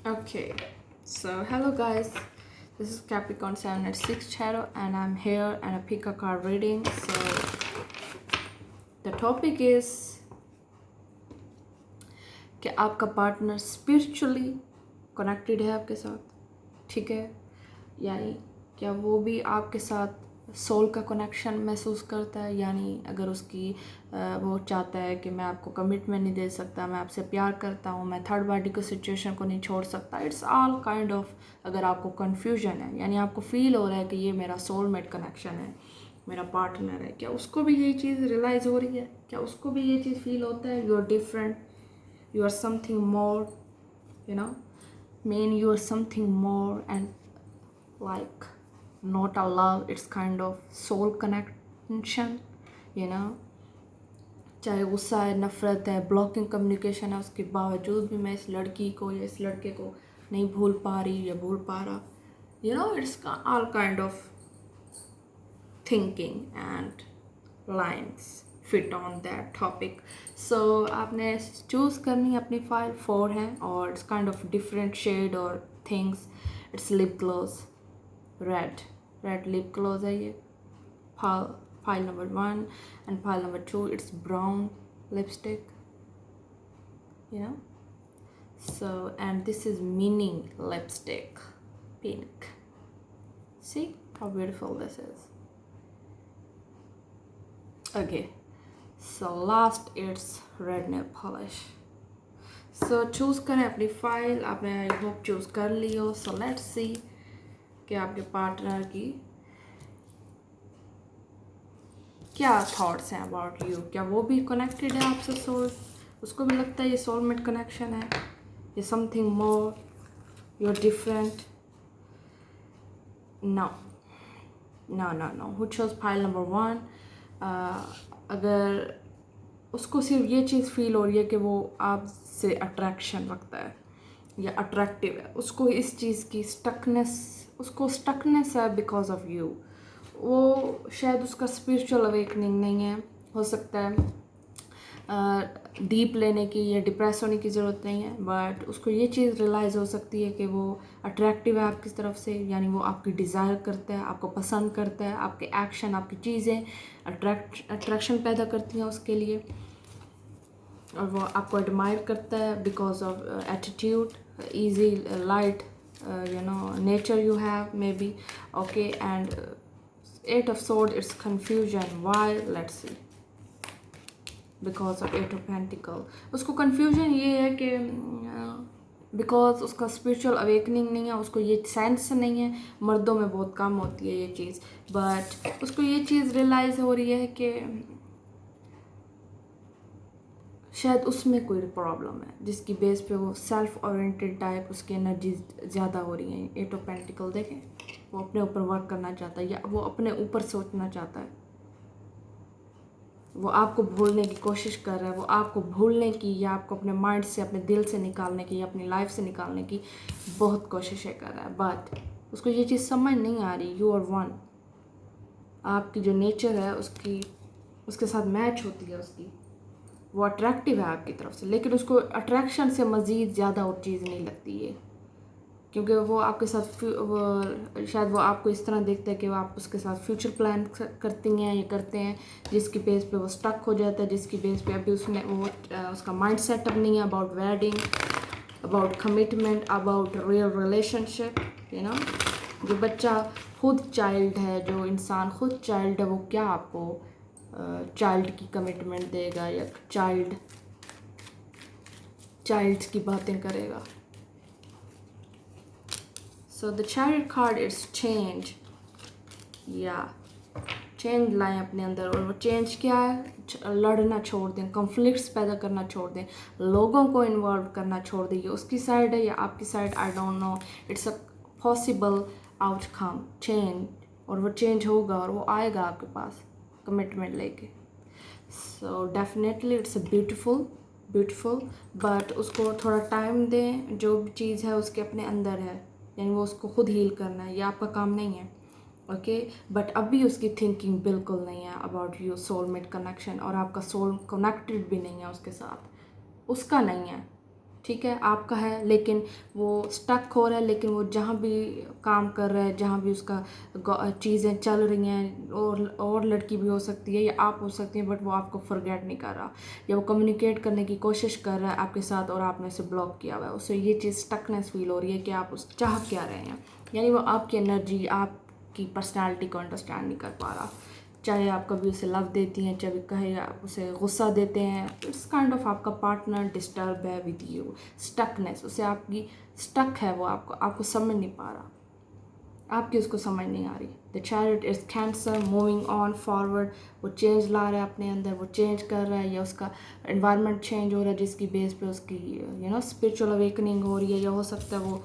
Okay, so hello guys, this is Capricorn 7 at 6 Shadow, and I'm here and I pick a card reading. So the topic is कि आपका partner spiritually connected है आपके साथ, ठीक है? यानी क्या वो भी आपके साथ सोल का कनेक्शन महसूस करता है? यानी अगर उसकी वो चाहता है कि मैं आपको कमिटमेंट नहीं दे सकता, मैं आपसे प्यार करता हूँ, मैं थर्ड पार्टी को सिचुएशन को नहीं छोड़ सकता, इट्स ऑल काइंड ऑफ, अगर आपको कन्फ्यूजन है यानी आपको फील हो रहा है कि ये मेरा सोलमेट कनेक्शन है, मेरा पार्टनर है, क्या उसको भी ये चीज़ रियलाइज़ हो रही है? क्या उसको भी ये चीज़ फील होता है you are different, you are something more, you know, mean you are something more, and like not a love, it's kind of soul connection, you know? चाहे गुस्सा है, नफरत है, ब्लॉकिंग कम्युनिकेशन है, उसके बावजूद भी मैं इस लड़की को या इस लड़के को नहीं भूल पा रही या भूल पा रहा, you know, it's all kind of thinking and lines fit on that topic. So आपने चूज़ करनी अपनी फाइल 4 है और it's kind of different shade और things. It's lip gloss, red lip gloss है ये. File number 1 and file number 2 it's brown lipstick, you know. So and this is meaning lipstick, pink. See how beautiful this is. Okay, so last it's red nail polish. So choose करें अपनी file. आपने I hope choose कर ली हो. So let's see कि आपके partner की क्या thoughts हैं अबाउट यू. क्या वो भी कनेक्टेड है आपसे सोल? उसको भी लगता है ये सोलमेट कनेक्शन है, ये something more, you are different? No no no no. Who chose file number 1? अगर उसको सिर्फ ये चीज़ फील हो रही है कि वो आपसे अट्रैक्शन रखता है या अट्रैक्टिव है, उसको इस चीज़ की स्टकनेस है बिकॉज ऑफ यू. वो शायद उसका स्पिरिचुअल अवेकनिंग नहीं है, हो सकता है डीप लेने की या डिप्रेस होने की ज़रूरत नहीं है, बट उसको ये चीज़ रियलाइज़ हो सकती है कि वो अट्रैक्टिव है आपकी तरफ से, यानी वो आपकी डिज़ायर करता है, आपको पसंद करता है, आपके एक्शन, आपकी चीज़ें अट्रैक्शन पैदा करती हैं उसके लिए, और वो आपको एडमायर करता है because of attitude, easy light, you know, nature you have maybe. Okay, and 8 of swords, it's confusion. Why? Let's see. Because of 8 of pentacle. उसको कन्फ्यूजन ये है कि बिकॉज उसका स्पिरिचुअल अवेकनिंग नहीं है, उसको ये सेंस नहीं है. मर्दों में बहुत कम होती है ये चीज़, बट उसको ये चीज़ रियलाइज़ हो रही है कि शायद उसमें कोई प्रॉब्लम है जिसकी बेस पे वो सेल्फ ओरिएंटेड टाइप, उसकी एनर्जी ज़्यादा हो रही है. 8 ऑफ पेंटिकल देखें, वो अपने ऊपर वर्क करना चाहता है या वो अपने ऊपर सोचना चाहता है, वो आपको भूलने की कोशिश कर रहा है, वो आपको भूलने की या आपको अपने माइंड से, अपने दिल से निकालने की या अपनी लाइफ से निकालने की बहुत कोशिशें कर रहा है, बट उसको ये चीज़ समझ नहीं आ रही. You are one. आपकी जो नेचर है उसके साथ मैच होती है उसकी, वो अट्रैक्टिव है आपकी तरफ से, लेकिन उसको अट्रैक्शन से मज़ीद ज़्यादा और चीज़ नहीं लगती है, क्योंकि वो आपके साथ शायद वो आपको इस तरह देखता है कि वो आप उसके साथ फ्यूचर प्लान करती हैं या करते हैं, जिसकी बेस पे वो स्टक हो जाता है, जिसकी बेस पे अभी उसने वो उसका माइंड सेटअप नहीं है about wedding, about commitment, about real relationship, you know. जो बच्चा खुद चाइल्ड है, जो इंसान खुद चाइल्ड है, वो क्या आपको चाइल्ड की कमिटमेंट देगा या चाइल्ड की बातें करेगा. So the chariot card is change. Change लाएं अपने अंदर, और वो चेंज क्या है? लड़ना छोड़ दें, कॉन्फ्लिक्ट्स पैदा करना छोड़ दें, लोगों को इन्वॉल्व करना छोड़ दें. ये उसकी साइड है या आपकी side, I don't know. It's a possible outcome change, और वो चेंज होगा और वो आएगा आपके पास कमिटमेंट लेके. So definitely it's a beautiful, but उसको थोड़ा टाइम दें. जो भी चीज़ है उसके अपने अंदर है, यानी वो उसको खुद हील करना है, ये आपका काम नहीं है. ओके, बट अभी उसकी थिंकिंग बिल्कुल नहीं है अबाउट यू सोलमेट कनेक्शन, और आपका सोल कनेक्टेड भी नहीं है उसके साथ, उसका नहीं है. ठीक है, आपका है, लेकिन वो स्टक हो रहा है, लेकिन वो जहाँ भी काम कर रहा है, जहाँ भी उसका चीज़ें चल रही हैं, और लड़की भी हो सकती है या आप हो सकती हैं, बट वो आपको फॉरगेट नहीं कर रहा, या वो कम्युनिकेट करने की कोशिश कर रहा है आपके साथ और आपने उसे ब्लॉक किया हुआ है, उसे ये चीज़ स्टकनेस फील हो रही है कि आप उस चाह क्या रहे हैं, यानी वो आपकी एनर्जी, आपकी पर्सनैलिटी को अंडरस्टैंड नहीं कर पा रहा। चाहे आप कभी उसे लव देती हैं, चाहे कहे आप उसे गुस्सा देते हैं, इट्स काइंड ऑफ आपका पार्टनर डिस्टर्ब है विद यू, स्टकनेस, उसे आपकी स्टक है, वो आपको समझ नहीं पा रहा, आपकी उसको समझ नहीं आ रही। The chariot is cancer, moving on forward, वो चेंज ला रहा है अपने अंदर, वो चेंज कर रहा है, या उसका एनवायरनमेंट चेंज हो रहा है जिसकी बेस पे उसकी स्पिरिचुअल अवेकनिंग हो रही है, या हो सकता है वो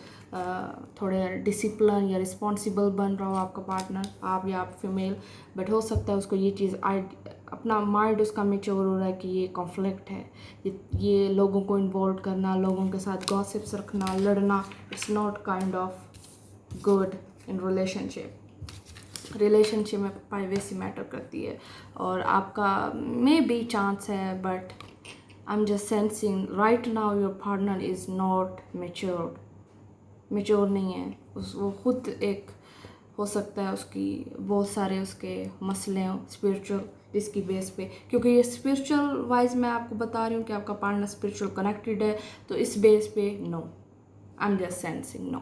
थोड़े डिसिप्लिन या रिस्पॉन्सिबल बन रहा हो आपका पार्टनर, आप या आप फीमेल, बट हो सकता है उसको ये चीज़ अपना माइंड उसका मेच्योर हो रहा है कि ये कॉन्फ्लिक्ट है, ये लोगों को इन्वॉल्व करना, लोगों के साथ गॉसिप्स रखना, लड़ना, it's not kind of good in relationship में प्राइवेसी मैटर करती है, और आपका मे बी चांस है, but I am just sensing right now your partner is not mature नहीं है, वो खुद एक हो सकता है उसकी बहुत सारे उसके मसले हों स्पिरिचुअल, जिसकी बेस पे, क्योंकि ये स्पिरिचुअल वाइज मैं आपको बता रही हूँ कि आपका पार्टनर स्पिरिचुअल कनेक्टेड है, तो इस बेस पे no, I am just sensing no.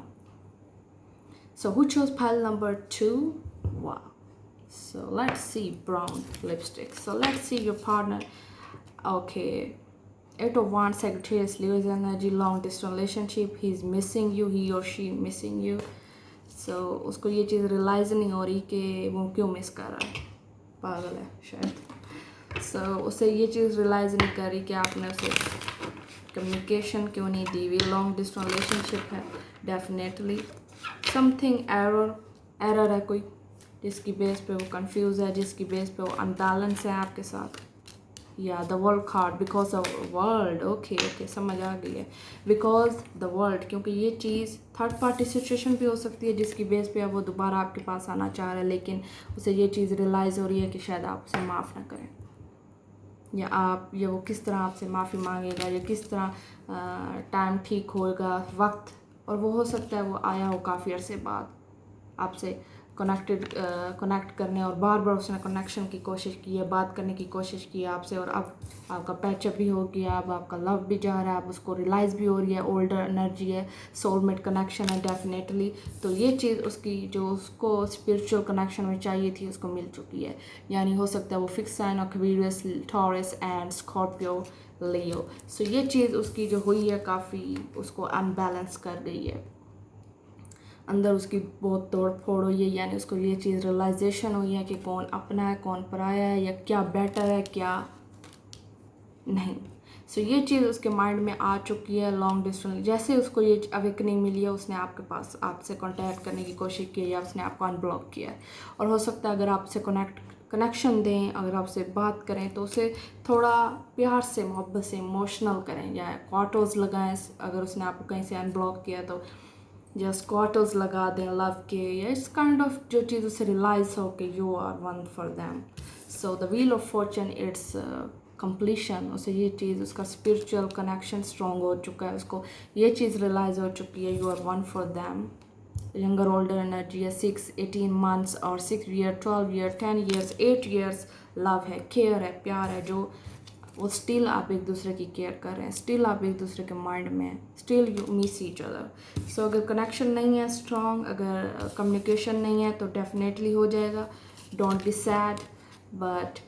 So who chose pile number 2? Wow. So let's see brown lipstick. So let's see your partner. Okay. 8 of Wands, Sagittarius, Leo's energy, long distance relationship. He's missing you, he or she missing you. So उसको ये चीज़ realise नहीं हो रही कि वो क्यों miss कर रहा है, पागल है शायद। So उसे ये चीज़ रियलाइज नहीं कर रही कि आपने उसे कम्युनिकेशन क्यों नहीं दी हुई। लॉन्ग डिस्टेंस रिलेशनशिप है, डेफिनेटली समथिंग एरर है कोई, जिसकी बेस पे वो कंफ्यूज है, जिसकी बेस पे वो अनबैलेंस है आपके साथ, या the world card, because of world. Okay समझ आ गई है, बिकॉज द वर्ल्ड, क्योंकि ये चीज़ थर्ड पार्टी सिचुएशन भी हो सकती है जिसकी बेस पे अब वो दोबारा आपके पास आना चाह रहा है, लेकिन उसे ये चीज़ रियलाइज़ हो रही है कि शायद आप उसे माफ़ ना करें, या वो किस तरह आपसे माफ़ी मांगेगा, या किस तरह टाइम ठीक होएगा, वक्त, और वो हो सकता है वो आया हो काफ़ी अरसे बाद आपसे कनेक्ट करने, और बार बार उसने कनेक्शन की कोशिश की है, बात करने की कोशिश की है आपसे, और अब आपका पैचअप भी हो गया, अब आपका लव भी जा रहा है, अब उसको रियलाइज़ भी हो रही है, ओल्डर एनर्जी है, सोलमेट कनेक्शन है डेफिनेटली, तो ये चीज़ उसकी जो उसको स्पिरिचुअल कनेक्शन में चाहिए थी उसको मिल चुकी है, यानी हो सकता है वो fix sign Aquarius, Taurus and Scorpio, Leo. So ये चीज़ उसकी जो हुई है काफ़ी उसको अनबैलेंस कर गई है, अंदर उसकी बहुत तोड़ फोड़ हुई है, यानी उसको ये चीज़ रियलाइजेशन हुई है कि कौन अपना है, कौन पराया है, या क्या बेटर है, क्या नहीं। सो ये चीज़ उसके माइंड में आ चुकी है। लॉन्ग डिस्टेंस जैसे उसको ये अवेकनिंग मिली है, उसने आपके पास आपसे कांटेक्ट करने की कोशिश की है, या उसने आपको अनब्लॉक किया है, और हो सकता है अगर आपसे कनेक्शन दें, अगर आपसे बात करें तो उसे थोड़ा प्यार से, मोहब्बत से, इमोशनल करें, या क्वार्टर्स लगाएं, अगर उसने आपको कहीं से अनब्लॉक किया तो जस्ट क्वार्टर्स लगा दें लव के, या इस काइंड ऑफ जो चीज़ उसे रियलाइज हो कि you are one for them. So the wheel of fortune it's completion, उसे ये चीज़, उसका स्पिरिचुअल कनेक्शन स्ट्रॉन्ग हो चुका है, उसको ये चीज़ रियलाइज हो चुकी है, you are one for them. Younger older energy है, 6 18 मंथ्स और 6 year 12 year 10 years 8 years, love है, केयर है, प्यार है, जो वो स्टिल आप एक दूसरे की केयर कर रहे हैं, स्टिल आप एक दूसरे के माइंड में हैं, still you miss each other. So अगर कनेक्शन नहीं है स्ट्रॉन्ग, अगर कम्युनिकेशन नहीं है तो डेफिनेटली हो जाएगा, डोंट बी सैड, बट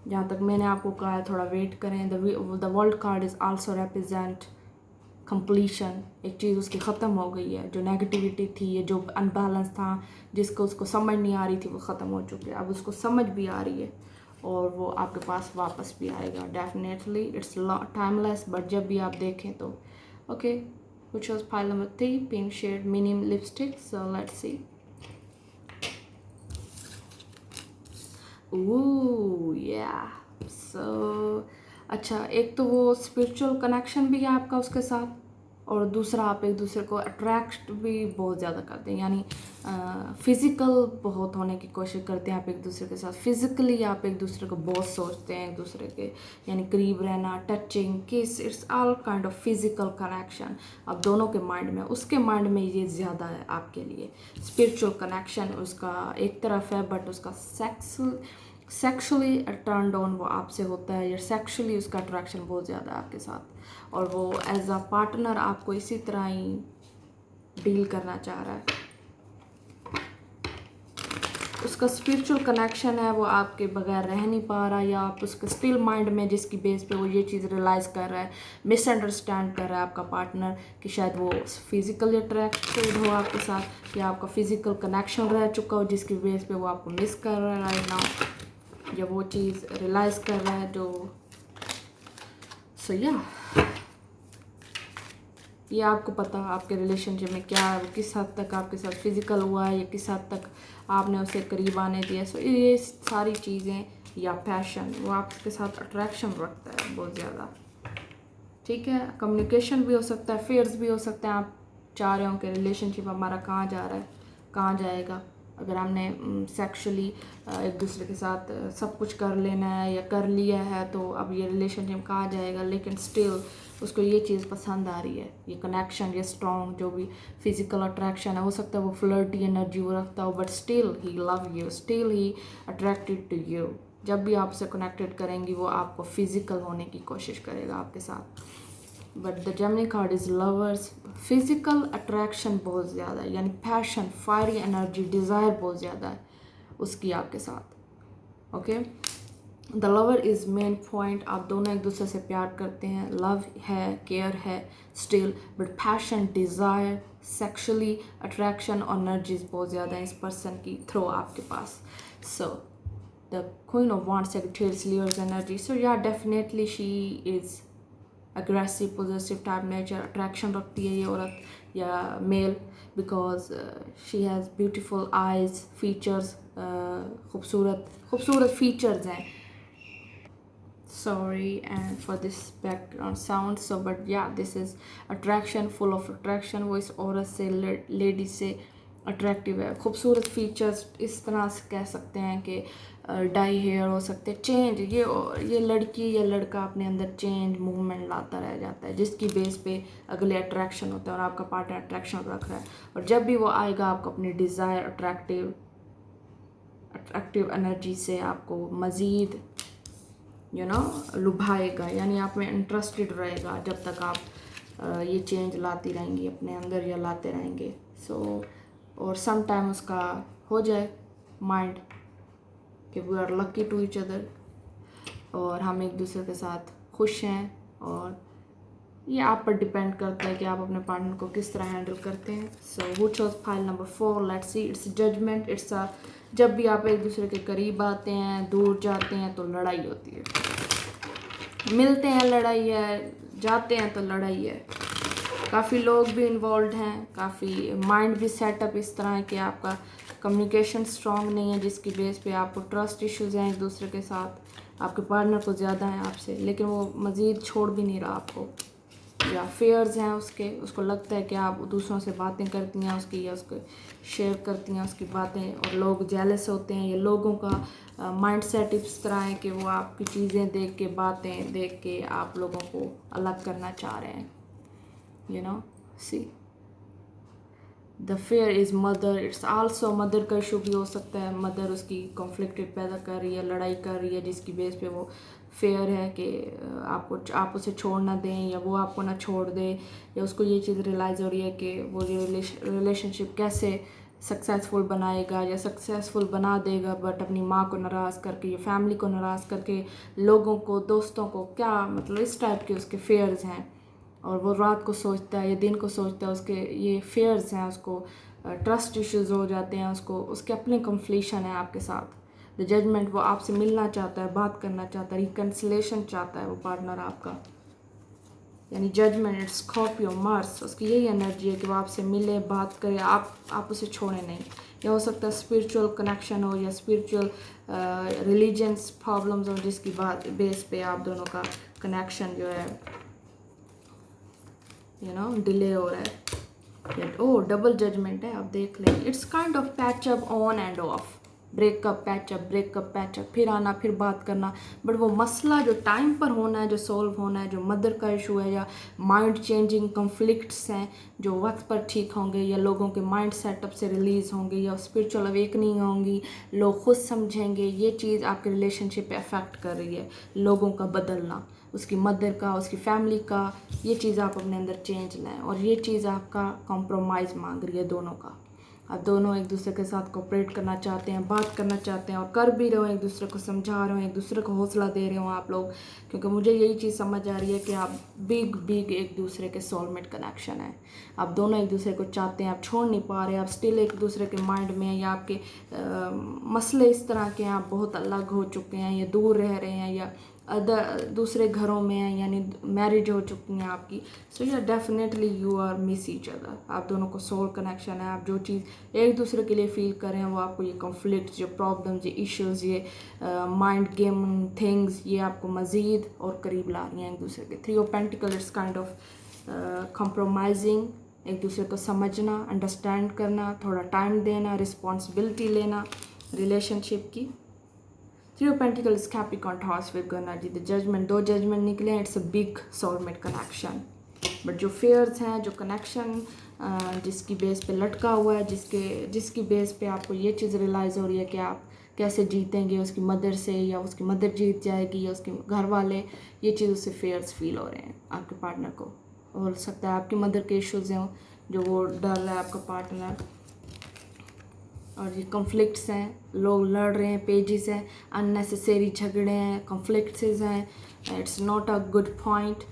जहाँ तक मैंने आपको कहा है थोड़ा वेट करें। The world card is also represent completion, एक चीज़ उसकी ख़त्म हो गई है, जो नेगेटिविटी थी, जो अनबैलेंस था, जिसको उसको समझ नहीं आ रही थी, वो ख़त्म हो चुकी है, अब उसको समझ भी आ रही है, और वो आपके पास वापस भी आएगा डेफिनेटली। इट्स टाइमलेस, बट जब भी आप देखें तो okay. Which was file number 3, pink shade mini lipstick. So let's see. Oh yeah, so अच्छा, एक तो वो स्पिरिचुअल कनेक्शन भी है आपका उसके साथ, और दूसरा आप एक दूसरे को अट्रैक्ट भी बहुत ज़्यादा करते हैं, यानी फिज़िकल बहुत होने की कोशिश करते हैं आप एक दूसरे के साथ। फिज़िकली आप एक दूसरे को बहुत सोचते हैं एक दूसरे के, यानी करीब रहना, टचिंग, किस, it's all kind of physical connection आप दोनों के माइंड में, उसके माइंड में ये ज़्यादा है आपके लिए। स्पिरिचुअल कनेक्शन उसका एक तरफ है, बट उसका सेक्सुअली टर्न्ड ऑन वो आपसे होता है, या सेक्सुअली उसका अट्रैक्शन बहुत ज़्यादा है आपके साथ, और वो एज अ पार्टनर आपको इसी तरह ही डील करना चाह रहा है। उसका स्पिरिचुअल कनेक्शन है, वो आपके बगैर रह नहीं पा रहा, या आप उसके स्टिल माइंड में जिसकी बेस पे वो ये चीज़ रियलाइज़ कर रहा है, मिसअंडरस्टैंड कर रहा है आपका पार्टनर कि शायद वो फिज़िकली अट्रैक्टेड हो आपके साथ, या आपका फिज़िकल कनेक्शन रह चुका हो जिसकी बेस पे वो आपको मिस कर रहा है राइट नाउ, या वो चीज़ रियलाइज़ कर रहा है जो या ये आपको पता आपके रिलेशनशिप में क्या है, किस हद तक आपके साथ फिज़िकल हुआ है, या किस हद तक आपने उसे करीब आने दिया। सो ये सारी चीज़ें, या पैशन, वो आपके साथ अट्रैक्शन रखता है बहुत ज़्यादा, ठीक है। कम्युनिकेशन भी हो सकता है, फेयर्स भी हो सकते हैं, आप चाह रहे हो कि रिलेशनशिप हमारा कहाँ जा रहा है, कहाँ जाएगा। अगर हमने सेक्सुअली एक दूसरे के साथ सब कुछ कर लेना है या कर लिया है, तो अब ये रिलेशनशिप कहाँ जाएगा, लेकिन स्टिल उसको ये चीज़ पसंद आ रही है, ये कनेक्शन, ये स्ट्रॉन्ग जो भी फिजिकल अट्रैक्शन है, हो सकता है वो फ्लर्टी एनर्जी वो रखता हो, but still he love you, still he attracted to you. जब भी आपसे कनेक्टेड करेंगी वो आपको फिजिकल होने की कोशिश करेगा आपके साथ। But the Gemini card is lovers, physical attraction बहुत ज़्यादा है, यानी पैशन, फायरी एनर्जी, डिज़ायर बहुत ज़्यादा है उसकी आपके साथ, okay. The lover is main point, आप दोनों एक दूसरे से प्यार करते हैं, लव है, केयर है still, but passion, desire, sexually attraction और एनर्जीज बहुत ज़्यादा है इस पर्सन की थ्रू आपके पास। So the queen of wands, secretaries, lovers energy, so या definitely she is aggressive, positive type nature, attraction रखती है ये औरत या male, because she has beautiful eyes, features, खूबसूरत फीचर्स हैं। Sorry and for this background sound, so but yeah, this is attraction, full of attraction। वो इस औरत से, लेडी से अट्रैक्टिव है, खूबसूरत फीचर्स, इस तरह से कह सकते हैं कि डाई हेयर हो सकते हैं, चेंज, ये लड़की या लड़का अपने अंदर चेंज मूवमेंट लाता रह जाता है, जिसकी बेस पे अगले अट्रैक्शन होता है, और आपका पार्टनर अट्रैक्शन रख रहा है, और जब भी वो आएगा आपको अपनी डिज़ायर, अट्रैक्टिव एनर्जी से आपको मज़ीद लुभाएगा, यानी आप में इंटरेस्टेड रहेगा जब तक आप ये चेंज लाती रहेंगी अपने अंदर या लाते रहेंगे। और सम टाइम उसका हो जाए माइंड कि we are lucky to each other, और हम एक दूसरे के साथ खुश हैं, और ये आप पर डिपेंड करता है कि आप अपने पार्टनर को किस तरह हैंडल करते हैं। So who chose file number 4, let's see, it's judgement. It's a, जब भी आप एक दूसरे के करीब आते हैं, दूर जाते हैं, तो लड़ाई होती है, मिलते हैं लड़ाई है, जाते हैं तो लड़ाई है, काफ़ी लोग भी इन्वॉल्व हैं, काफ़ी माइंड भी सेटअप इस तरह है कि आपका कम्युनिकेशन स्ट्रॉन्ग नहीं है, जिसकी बेस पे आपको ट्रस्ट इश्यूज़ हैं एक दूसरे के साथ, आपके पार्टनर को ज़्यादा है आपसे, लेकिन वो मज़ीद छोड़ भी नहीं रहा आपको, या फेयर्स हैं उसको लगता है कि आप दूसरों से बातें करती हैं उसकी, या उसको शेयर करती हैं उसकी बातें, और लोग जेलस होते हैं, या लोगों का माइंड सेट इस तरह है कि वो आपकी चीज़ें देख के, बातें देख के आप लोगों को अलग करना चाह रहे हैं, see. The fair is mother, it's also mother का इशू भी हो सकता है, मदर उसकी कॉन्फ्लिक्टेड पैदा कर रही है, लड़ाई कर रही है, जिसकी बेस पे वो फेयर है कि आप उसे छोड़ ना दें, या वो आपको ना छोड़ दे, या उसको ये चीज़ रियलाइज़ हो रही है कि वो रिलेशनशिप कैसे सक्सेसफुल बनाएगा या सक्सेसफुल बना देगा, बट अपनी माँ को नाराज़ करके, या फैमिली को नाराज़ करके, लोगों को, दोस्तों को, क्या मतलब इस टाइप के उसके फेयर्स हैं, और वो रात को सोचता है या दिन को सोचता है, उसके ये फेयर्स हैं, उसको ट्रस्ट इश्यूज़ हो जाते हैं, उसके अपने कन्फ्लिक्शन है आपके साथ। द जजमेंट, वो आपसे मिलना चाहता है, बात करना चाहता है, रिकन्सिलेशन चाहता है वो पार्टनर आपका, यानी जजमेंट, स्कॉर्पियो, मार्स, उसकी यही एनर्जी है कि वो आपसे मिले, बात करे, आप उसे छोड़े नहीं, या हो सकता है स्पिरिचुअल कनेक्शन हो, या स्पिरिचुअल रिलीजियस प्रॉब्लम्स हो, जिसकी बात बेस पे आप दोनों का कनेक्शन जो है डिले हो रहा है, ओह डबल जजमेंट है, आप देख लें। It's kind of patch up on and off, breakup patch up, फिर आना फिर बात करना, बट वो मसला जो टाइम पर होना है, जो सॉल्व होना है, जो मदर का इशू है या माइंड चेंजिंग कॉन्फ्लिक्ट्स हैं जो वक्त पर ठीक होंगे, या लोगों के माइंड सेटअप से रिलीज़ होंगे, या स्पिरिचुअल अवेकनिंग होंगी, लोग खुद समझेंगे, ये चीज़ आपके रिलेशनशिप पे अफेक्ट कर रही है। लोगों का बदलना, उसकी मदर का, उसकी फैमिली का, ये चीज़ आप अपने अंदर चेंज लाएं, और ये चीज़ आपका कॉम्प्रोमाइज़ मांग रही है दोनों का। आप दोनों एक दूसरे के साथ कोऑपरेट करना चाहते हैं, बात करना चाहते हैं, और कर भी रहे हो, एक दूसरे को समझा रहे हो, एक दूसरे को हौसला दे रहे हो आप लोग, क्योंकि मुझे यही चीज़ समझ आ रही है कि आप बिग एक दूसरे के सोलमेट कनेक्शन है। आप दोनों एक दूसरे को चाहते हैं, आप छोड़ नहीं पा रहे, आप स्टिल एक दूसरे के माइंड में हैं, या आपके मसले इस तरह के हैं, आप बहुत अलग हो चुके हैं, या दूर रह रहे हैं, या अदर दूसरे घरों में हैं, यानी मैरिज हो चुकी हैं आपकी। सो या definitely you are miss each other, आप दोनों को सोल कनेक्शन है। आप जो चीज़ एक दूसरे के लिए फील कर रहे हैं, वो आपको ये कॉन्फ्लिक्ट, जो प्रॉब्लम्स, ये इश्यूज़, ये माइंड गेम थिंग्स, ये आपको मज़ीद और करीब ला रही हैं एक दूसरे के। 3 of pentacle it's kind of compromising, एक दूसरे को समझना, अंडरस्टैंड करना, थोड़ा टाइम देना, रिस्पॉन्सिबिलिटी लेना रिलेशनशिप की। 3 of Pentacles, Capricorn, Taurus, Virgo energy, the judgment, 2 judgement निकले हैं। It's a big soulmate connection, but जो फेयर्स हैं, जो कनेक्शन जिसकी बेस पे लटका हुआ है, जिसकी बेस पे आपको ये चीज़ रियलाइज़ हो रही है कि आप कैसे जीतेंगे उसकी मदर से, या उसकी मदर जीत जाएगी, या उसके घर वाले, ये चीज़ उससे फेयर्स फील हो रहे हैं आपके पार्टनर को। हो सकता है आपकी मदर के इश्यूज़ हैं जो वो डर रहा है आपका पार्टनर, और ये कॉन्फ्लिक्ट्स हैं, लोग लड़ रहे हैं, पेजेस हैं, अननेसेसरी झगड़े हैं, कॉन्फ्लिक्ट्स हैं। It's not a good point.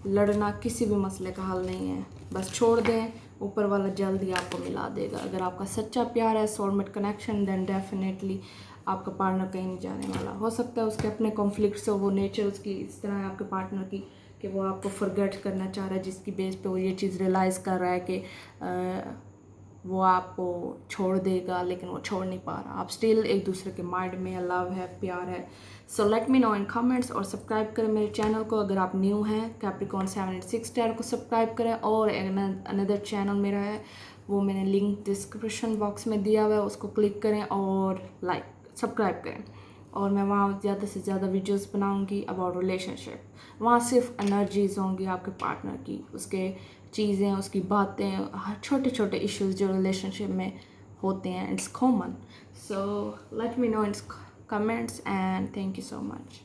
लड़ना किसी भी मसले का हल नहीं है, बस छोड़ दें, ऊपर वाला जल्द ही आपको मिला देगा। अगर आपका सच्चा प्यार है, सोलमेट कनेक्शन, देन डेफिनेटली आपका पार्टनर कहीं नहीं जाने वाला। हो सकता है उसके अपने कॉन्फ्लिक्ट्स हो, वो नेचर उसकी इस तरह है आपके पार्टनर की कि वो आपको फॉरगेट करना चाह रहा है, जिसकी बेस पे वो ये चीज़ रियलाइज़ कर रहा है कि वो आपको छोड़ देगा, लेकिन वो छोड़ नहीं पा रहा। आप स्टिल एक दूसरे के माइंड में लव है, प्यार है। सो लेट मी नो इन कमेंट्स, और सब्सक्राइब करें मेरे चैनल को अगर आप न्यू हैं। कैप्रिकॉर्न 786 स्टार को सब्सक्राइब करें, और अनदर चैनल मेरा है, वो मैंने लिंक डिस्क्रिप्शन बॉक्स में दिया हुआ है, उसको क्लिक करें और सब्सक्राइब करें। और मैं वहाँ ज़्यादा से ज़्यादा वीडियोस बनाऊंगी अबाउट रिलेशनशिप। वहाँ सिर्फ एनर्जीज होंगी आपके पार्टनर की, उसके चीज़ें, उसकी बातें, छोटे छोटे इश्यूज जो रिलेशनशिप में होते हैं। It's common. So let me know in comments, and thank you so much.